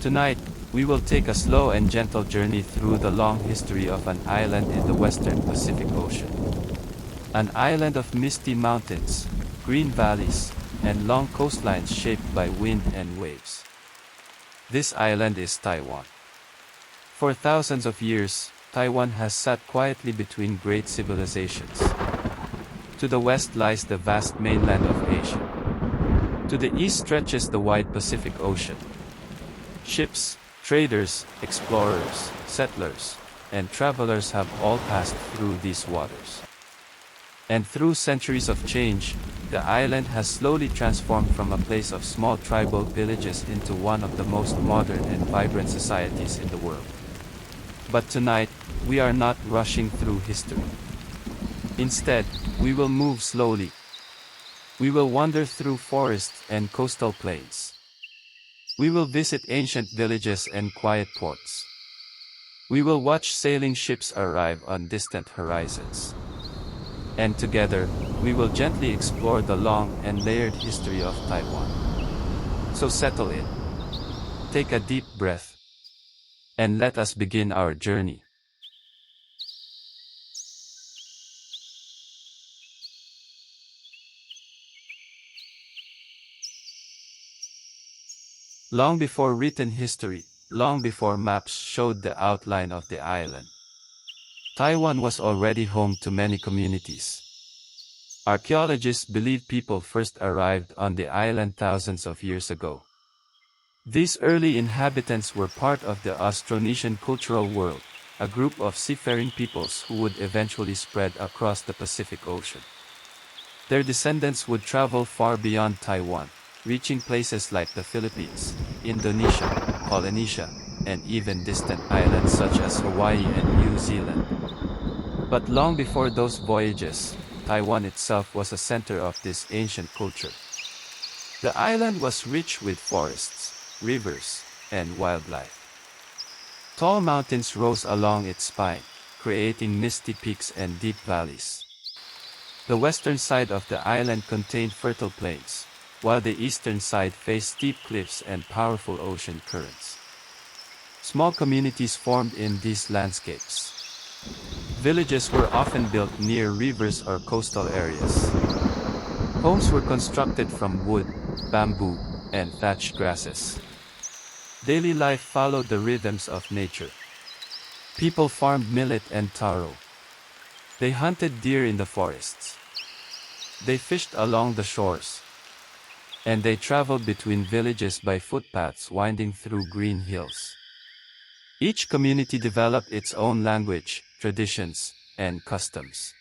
Tonight, we will take a slow and gentle journey through the long history of an island in the western Pacific Ocean. An island of misty mountains, green valleys, and long coastlines shaped by wind and waves. This island is Taiwan. For thousands of years, Taiwan has sat quietly between great civilizations. To the west lies the vast mainland of Asia. To the east stretches the wide Pacific Ocean. Ships, traders, explorers, settlers, and travelers have all passed through these waters. And through centuries of change, the island has slowly transformed from a place of small tribal villages into one of the most modern and vibrant societies in the world. But tonight, we are not rushing through history. Instead, we will move slowly. We will wander through forests and coastal plains. We will visit ancient villages and quiet ports. We will watch sailing ships arrive on distant horizons. And together, we will gently explore the long and layered history of Taiwan. So settle in. Take a deep breath. And let us begin our journey. Long before written history, long before maps showed the outline of the island, Taiwan was already home to many communities. Archaeologists believe people first arrived on the island thousands of years ago. These early inhabitants were part of the Austronesian cultural world, a group of seafaring peoples who would eventually spread across the Pacific Ocean. Their descendants would travel far beyond Taiwan, reaching places like the Philippines, Indonesia, Polynesia, and even distant islands such as Hawaii and New Zealand. But long before those voyages, Taiwan itself was a center of this ancient culture. The island was rich with forests, rivers, and wildlife. Tall mountains rose along its spine, creating misty peaks and deep valleys. The western side of the island contained fertile plains, while the eastern side faced steep cliffs and powerful ocean currents. Small communities formed in these landscapes. Villages were often built near rivers or coastal areas. Homes were constructed from wood, bamboo, and thatched grasses. Daily life followed the rhythms of nature. People farmed millet and taro. They hunted deer in the forests. They fished along the shores. And they traveled between villages by footpaths winding through green hills. Each community developed its own language, traditions, and customs.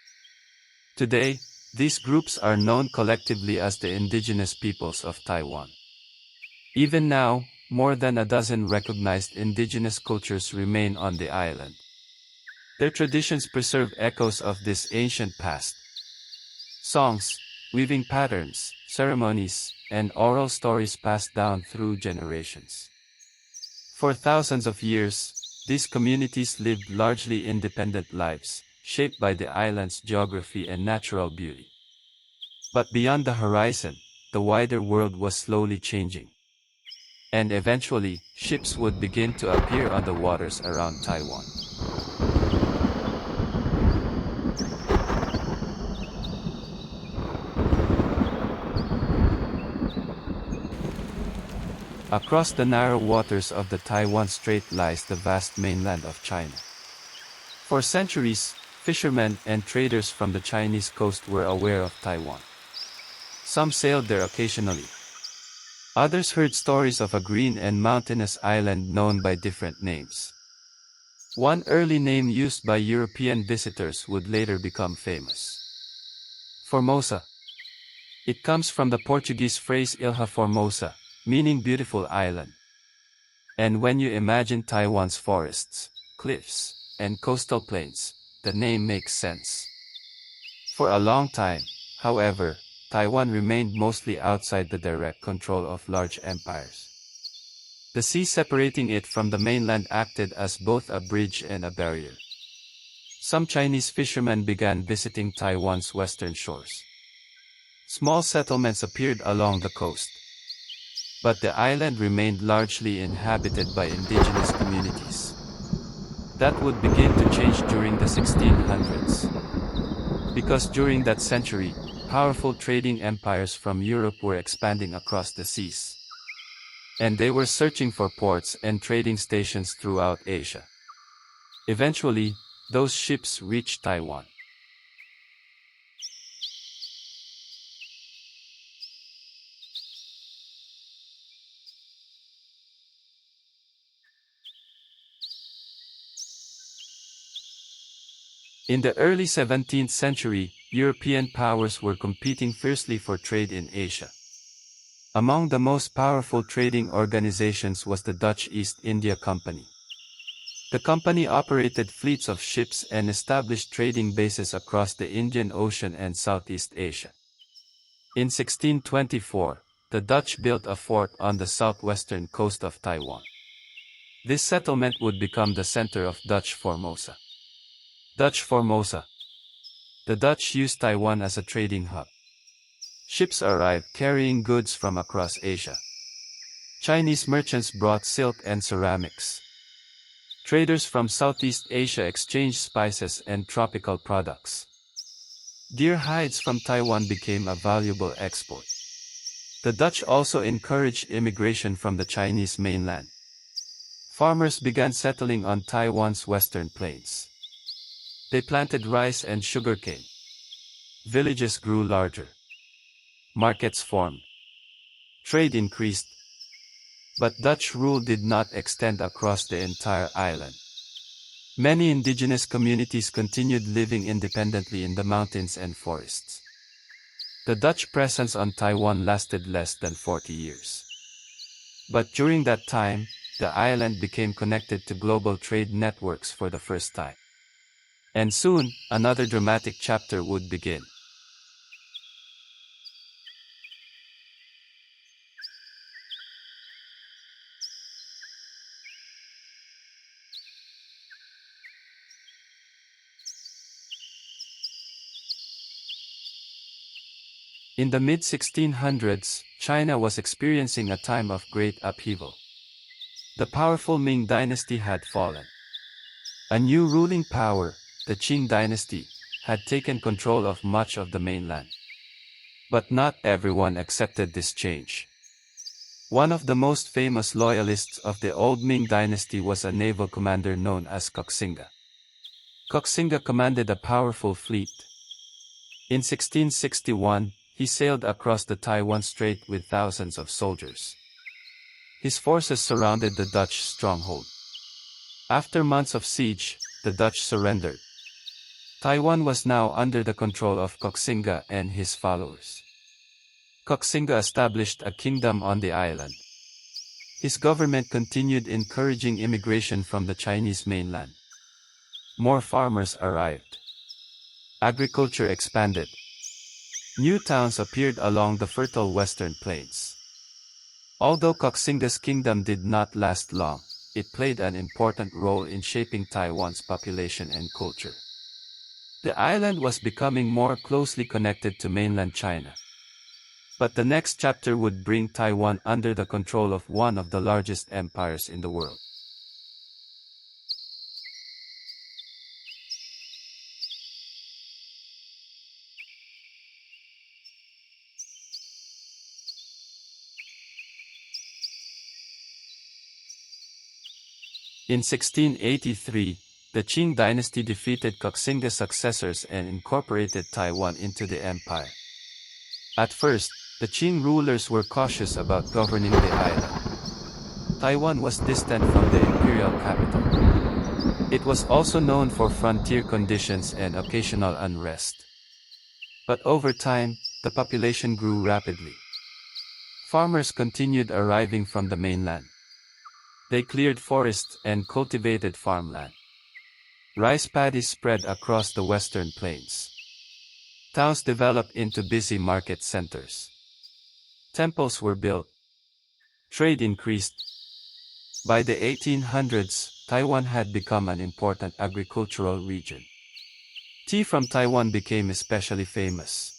Today, these groups are known collectively as the indigenous peoples of Taiwan. Even now, more than a dozen recognized indigenous cultures remain on the island. Their traditions preserve echoes of this ancient past. Songs, weaving patterns, ceremonies, and oral stories passed down through generations. For thousands of years, these communities lived largely independent lives, shaped by the island's geography and natural beauty. But beyond the horizon, the wider world was slowly changing. And eventually, ships would begin to appear on the waters around Taiwan. Across the narrow waters of the Taiwan Strait lies the vast mainland of China. For centuries, fishermen and traders from the Chinese coast were aware of Taiwan. Some sailed there occasionally. Others heard stories of a green and mountainous island known by different names. One early name used by European visitors would later become famous: Formosa. It comes from the Portuguese phrase Ilha Formosa, meaning beautiful island. And when you imagine Taiwan's forests, cliffs, and coastal plains, the name makes sense. For a long time, however, Taiwan remained mostly outside the direct control of large empires. The sea separating it from the mainland acted as both a bridge and a barrier. Some Chinese fishermen began visiting Taiwan's western shores. Small settlements appeared along the coast. but the island remained largely inhabited by indigenous communities. That would begin to change during the 1600s. Because during that century, powerful trading empires from Europe were expanding across the seas. And they were searching for ports and trading stations throughout Asia. Eventually, those ships reached Taiwan. In the early 17th century, European powers were competing fiercely for trade in Asia. Among the most powerful trading organizations was the Dutch East India Company. The company operated fleets of ships and established trading bases across the Indian Ocean and Southeast Asia. In 1624, the Dutch built a fort on the southwestern coast of Taiwan. This settlement would become the center of Dutch Formosa. Dutch Formosa. The Dutch used Taiwan as a trading hub. Ships arrived carrying goods from across Asia. Chinese merchants brought silk and ceramics. Traders from Southeast Asia exchanged spices and tropical products. Deer hides from Taiwan became a valuable export. The Dutch also encouraged immigration from the Chinese mainland. Farmers began settling on Taiwan's western plains. They planted rice and sugarcane. Villages grew larger. Markets formed. Trade increased. But Dutch rule did not extend across the entire island. Many indigenous communities continued living independently in the mountains and forests. The Dutch presence on Taiwan lasted less than 40 years. But during that time, the island became connected to global trade networks for the first time. And soon, another dramatic chapter would begin. In the mid-1600s, China was experiencing a time of great upheaval. The powerful Ming dynasty had fallen. A new ruling power, the Qing dynasty, had taken control of much of the mainland. But not everyone accepted this change. One of the most famous loyalists of the old Ming dynasty was a naval commander known as Koxinga. Koxinga commanded a powerful fleet. In 1661, he sailed across the Taiwan Strait with thousands of soldiers. His forces surrounded the Dutch stronghold. After months of siege, the Dutch surrendered. Taiwan was now under the control of Koxinga and his followers. Koxinga established a kingdom on the island. His government continued encouraging immigration from the Chinese mainland. More farmers arrived. Agriculture expanded. New towns appeared along the fertile western plains. Although Koxinga's kingdom did not last long, it played an important role in shaping Taiwan's population and culture. The island was becoming more closely connected to mainland China. But the next chapter would bring Taiwan under the control of one of the largest empires in the world. In 1683, the Qing dynasty defeated Koxinga's successors and incorporated Taiwan into the empire. At first, the Qing rulers were cautious about governing the island. Taiwan was distant from the imperial capital. It was also known for frontier conditions and occasional unrest. But over time, the population grew rapidly. Farmers continued arriving from the mainland. They cleared forests and cultivated farmland. Rice paddies spread across the western plains. Towns developed into busy market centers. Temples were built. Trade increased. By the 1800s, Taiwan had become an important agricultural region. Tea from Taiwan became especially famous.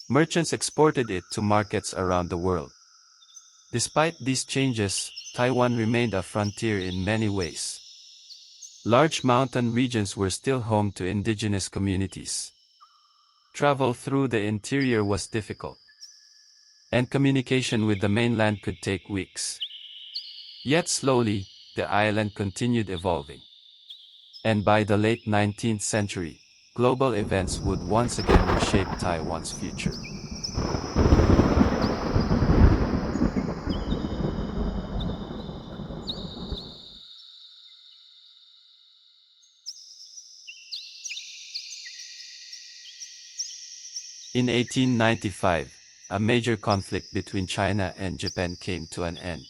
Merchants exported it to markets around the world. Despite these changes, Taiwan remained a frontier in many ways. Large mountain regions were still home to indigenous communities. Travel through the interior was difficult, and communication with the mainland could take weeks. Yet slowly, the island continued evolving. And by the late 19th century, global events would once again reshape Taiwan's future. In 1895, a major conflict between China and Japan came to an end.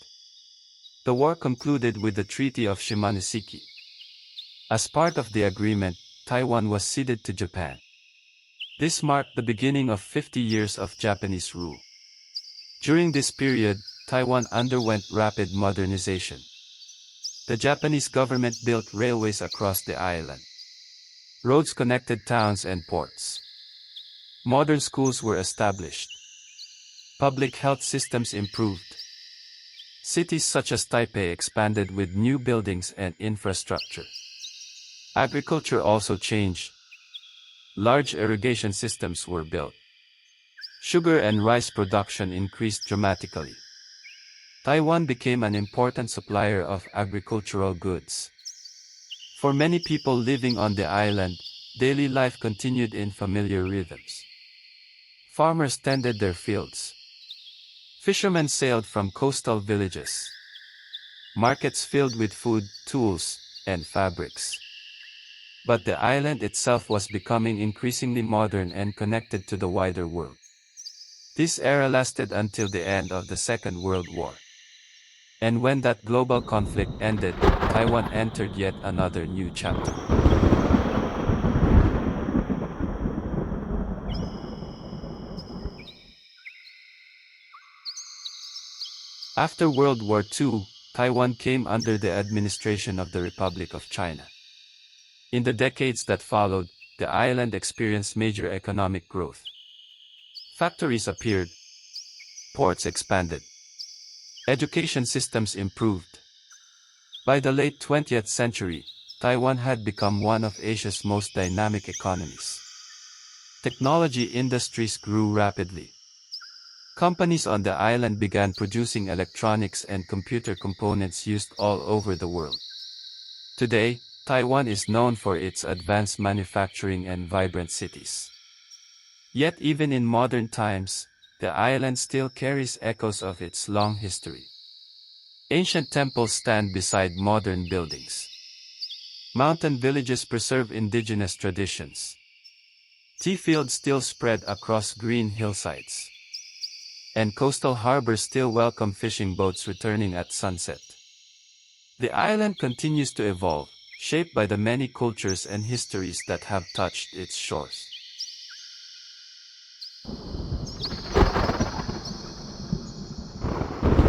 The war concluded with the Treaty of Shimonoseki. As part of the agreement, Taiwan was ceded to Japan. This marked the beginning of 50 years of Japanese rule. During this period, Taiwan underwent rapid modernization. The Japanese government built railways across the island. Roads connected towns and ports. Modern schools were established. Public health systems improved. Cities such as Taipei expanded with new buildings and infrastructure. Agriculture also changed. Large irrigation systems were built. Sugar and rice production increased dramatically. Taiwan became an important supplier of agricultural goods. For many people living on the island, daily life continued in familiar rhythms. Farmers tended their fields. Fishermen sailed from coastal villages. Markets filled with food, tools, and fabrics. But the island itself was becoming increasingly modern and connected to the wider world. This era lasted until the end of the Second World War. And when that global conflict ended, Taiwan entered yet another new chapter. After World War II, Taiwan came under the administration of the Republic of China. In the decades that followed, the island experienced major economic growth. Factories appeared. Ports expanded. Education systems improved. By the late 20th century, Taiwan had become one of Asia's most dynamic economies. Technology industries grew rapidly. Companies on the island began producing electronics and computer components used all over the world. Today, Taiwan is known for its advanced manufacturing and vibrant cities. Yet even in modern times, the island still carries echoes of its long history. Ancient temples stand beside modern buildings. Mountain villages preserve indigenous traditions. Tea fields still spread across green hillsides. And coastal harbors still welcome fishing boats returning at sunset. The island continues to evolve, shaped by the many cultures and histories that have touched its shores.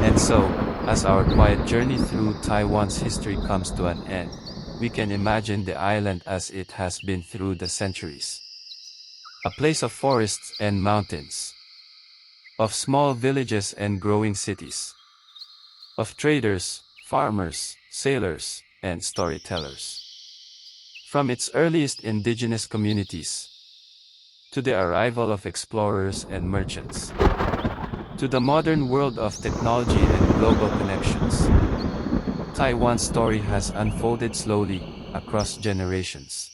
And so, as our quiet journey through Taiwan's history comes to an end, we can imagine the island as it has been through the centuries. A place of forests and mountains. Of small villages and growing cities. Of traders, farmers, sailors, and storytellers. From its earliest indigenous communities, to the arrival of explorers and merchants, to the modern world of technology and global connections, Taiwan's story has unfolded slowly, across generations.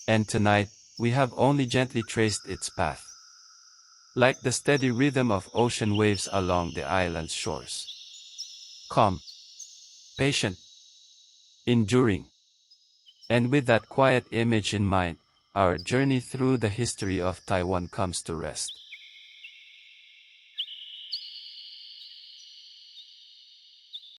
And tonight, we have only gently traced its path. Like the steady rhythm of ocean waves along the island's shores. Calm, patient, enduring. And with that quiet image in mind, our journey through the history of Taiwan comes to rest.